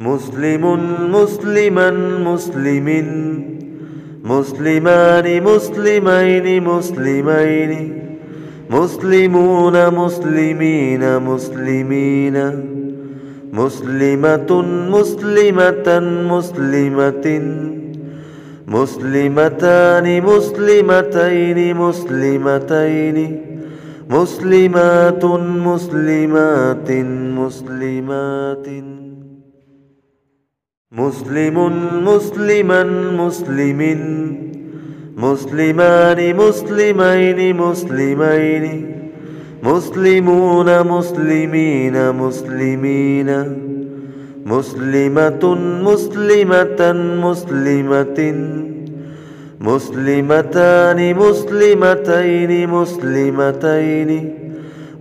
مسلم مسلما مسلم مسلمان مسلمين مسلمين مسلمون مسلمين مسلمين مسلمة مسلمة مسلمة مسلمتان مسلمتين مسلمتين مسلمات مسلمات مسلمات مسلم مسلما مسلم مسلمان مسلمين مسلمين مسلمون مسلمين مسلمين مسلمة مسلمة مسلمة مسلمتان مسلمتين مسلمتين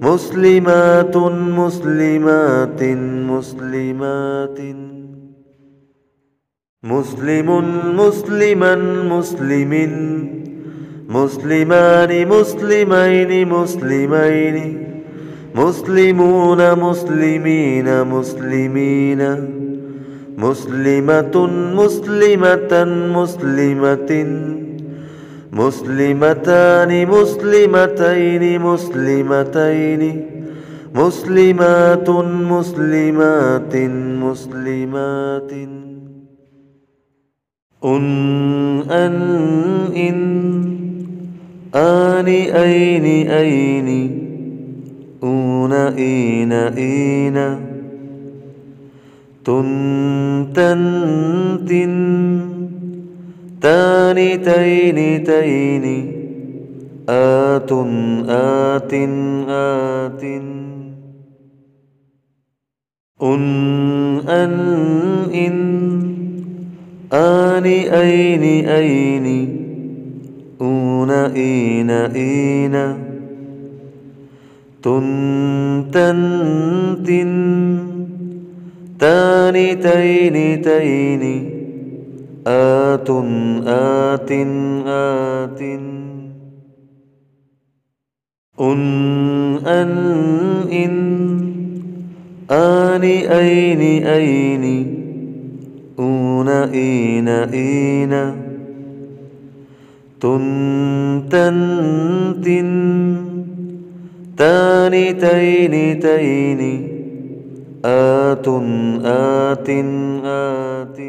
مسلمات مسلمات مسلمات مسلم مسلما مسلم مسلمان مسلمين مسلمين مسلمون مسلمين مسلمين مسلمة مسلمة مسلمة مسلمتان مسلمتين مسلمتين مسلمات مسلمات مسلمات أن إن آن أين أين أون إين إين تن تن تان تين تين آت آت آت أن إن آن أين أين أون إين إين تن تن تان تين تين آت آت آت أن إن آن أين أين أون إين إين تن تن تان تين تين آت آت آت